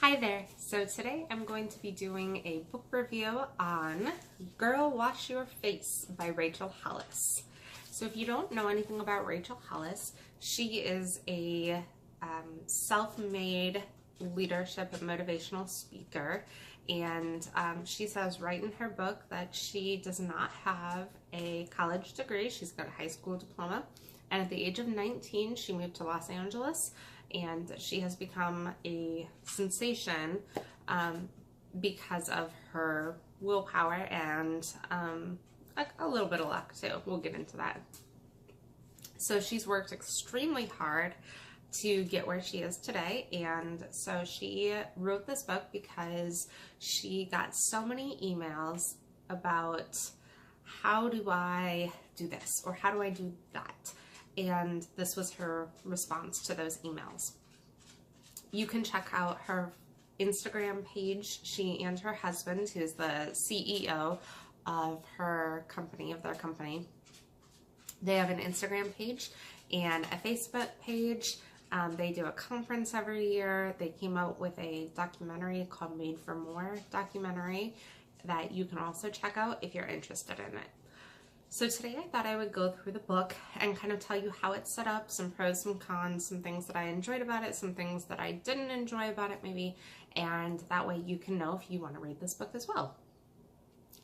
Hi there. So today I'm going to be doing a book review on Girl Wash Your Face by Rachel Hollis. So if you don't know anything about Rachel Hollis, she is a self-made leadership and motivational speaker, and she says right in her book that she does not have a college degree. She's got a high school diploma, and at the age of 19 she moved to Los Angeles, and she has become a sensation because of her willpower and a little bit of luck too. We'll get into that. So she's worked extremely hard to get where she is today, and so she wrote this book because she got so many emails about how do I do this or how do I do that, and this was her response to those emails. You can check out her Instagram page. She and her husband, who's the CEO of their company, they have an Instagram page and a Facebook page. They do a conference every year. They came out with a documentary called Made for More documentary that you can also check out if you're interested in it. So today I thought I would go through the book and kind of tell you how it's set up, some pros, some cons, some things that I enjoyed about it, some things that I didn't enjoy about it maybe, and that way you can know if you want to read this book as well.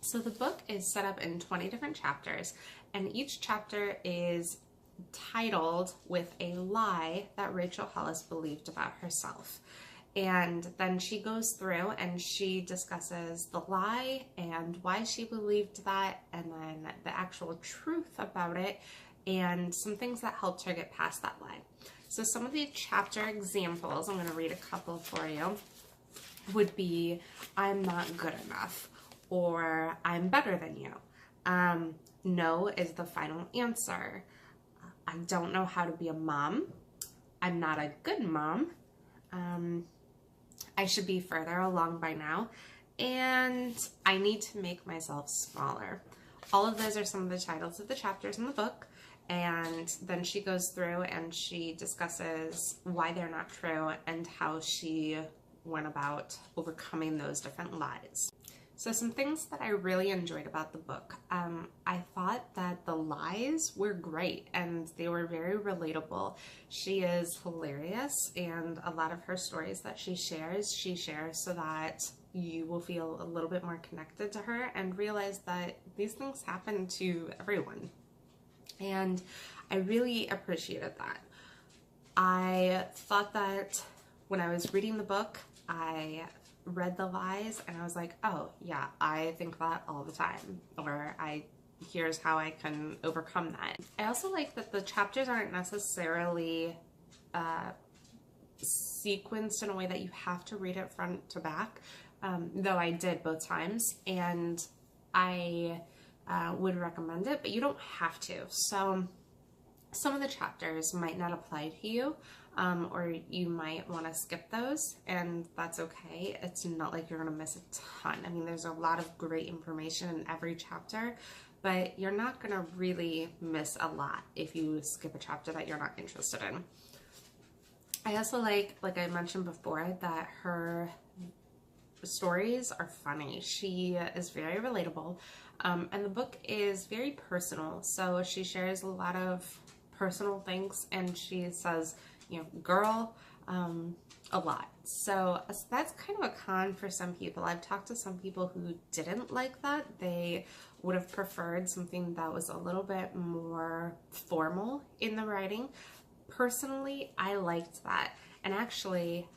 So the book is set up in 20 different chapters, and each chapter is titled with a lie that Rachel Hollis believed about herself. And then she goes through and she discusses the lie and why she believed that, and then the actual truth about it, and some things that helped her get past that lie. So some of the chapter examples, I'm going to read a couple for you, would be I'm not good enough, or I'm better than you. No is the final answer. I don't know how to be a mom. I'm not a good mom. I should be further along by now. And I need to make myself smaller. All of those are some of the titles of the chapters in the book. And then she goes through and she discusses why they're not true and how she went about overcoming those different lies. So some things that I really enjoyed about the book. I thought that the lies were great and they were very relatable. She is hilarious, and a lot of her stories that she shares so that you will feel a little bit more connected to her and realize that these things happen to everyone. And I really appreciated that. I thought that when I was reading the book, I read the lies and I was like, oh yeah, I think that all the time, or here's how I can overcome that. I also like that the chapters aren't necessarily sequenced in a way that you have to read it front to back, though I did both times, and I would recommend it, but you don't have to. So some of the chapters might not apply to you, or you might want to skip those, and that's okay. It's not like you're going to miss a ton. I mean, there's a lot of great information in every chapter, but you're not going to really miss a lot if you skip a chapter that you're not interested in. I also like I mentioned before, that her stories are funny. She is very relatable, and the book is very personal, so she shares a lot of personal things, and she says, you know, girl, a lot. So that's kind of a con for some people. I've talked to some people who didn't like that. They would have preferred something that was a little bit more formal in the writing. Personally, I liked that. And actually,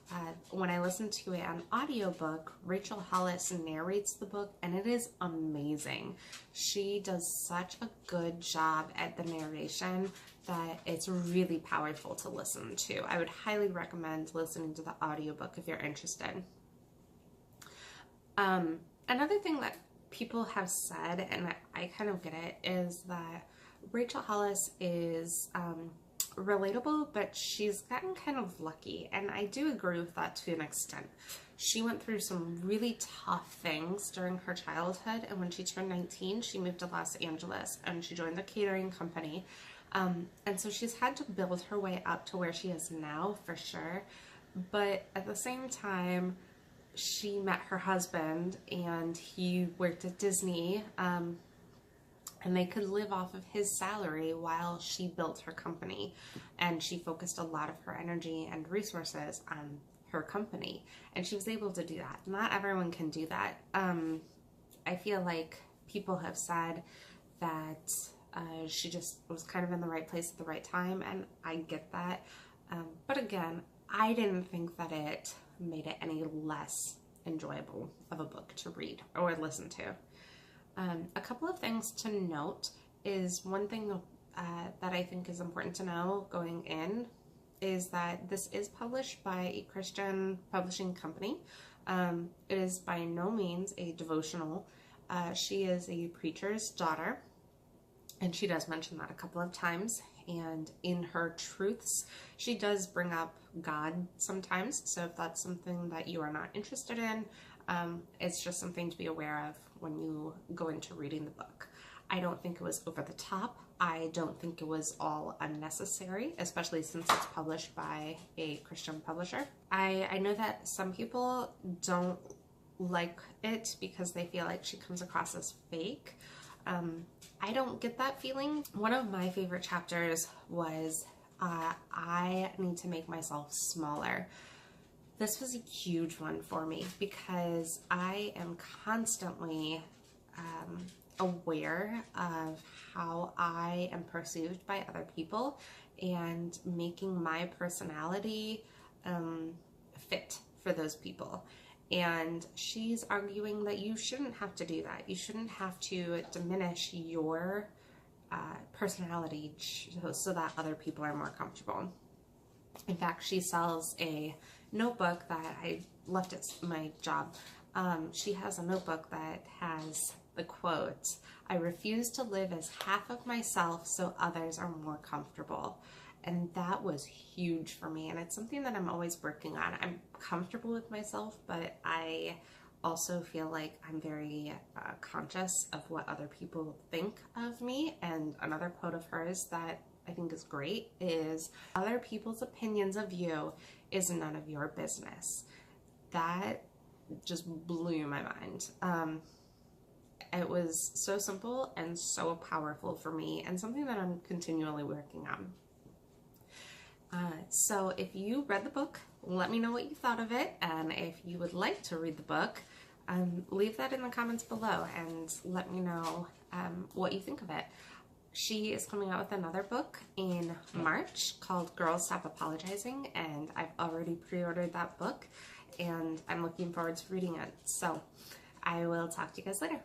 when I listened to it on audiobook, Rachel Hollis narrates the book, and it is amazing. She does such a good job at the narration that it's really powerful to listen to. I would highly recommend listening to the audiobook if you're interested. Another thing that people have said, and I kind of get it, is that Rachel Hollis is relatable, but she's gotten kind of lucky, and I do agree with that to an extent. She went through some really tough things during her childhood, and when she turned 19, she moved to Los Angeles and she joined the catering company. And so she's had to build her way up to where she is now, for sure. But at the same time, she met her husband, and he worked at Disney, and they could live off of his salary while she built her company. And she focused a lot of her energy and resources on her company, and she was able to do that. Not everyone can do that. I feel like people have said that she just was kind of in the right place at the right time, and I get that. But again, I didn't think that it made it any less enjoyable of a book to read or listen to. A couple of things to note is one thing that I think is important to know going in is that this is published by a Christian publishing company. It is by no means a devotional. She is a preacher's daughter, and she does mention that a couple of times. And in her truths, she does bring up God sometimes. So if that's something that you are not interested in, it's just something to be aware of when you go into reading the book. I don't think it was over the top. I don't think it was all unnecessary, especially since it's published by a Christian publisher. I know that some people don't like it because they feel like she comes across as fake. I don't get that feeling. One of my favorite chapters was I need to make myself smaller. This was a huge one for me because I am constantly aware of how I am perceived by other people and making my personality fit for those people. And she's arguing that you shouldn't have to do that. You shouldn't have to diminish your personality so that other people are more comfortable. In fact, she sells a notebook that I left at my job. She has a notebook that has the quote, "I refuse to live as half of myself so others are more comfortable." And that was huge for me, and it's something that I'm always working on. I'm comfortable with myself, but I also feel like I'm very conscious of what other people think of me. And another quote of hers that I think is great is, "Other people's opinions of you is none of your business." That just blew my mind. It was so simple and so powerful for me, and something that I'm continually working on. So if you read the book, let me know what you thought of it, and if you would like to read the book, leave that in the comments below and let me know what you think of it. She is coming out with another book in March called Girls Stop Apologizing, and I've already pre-ordered that book, and I'm looking forward to reading it. So I will talk to you guys later.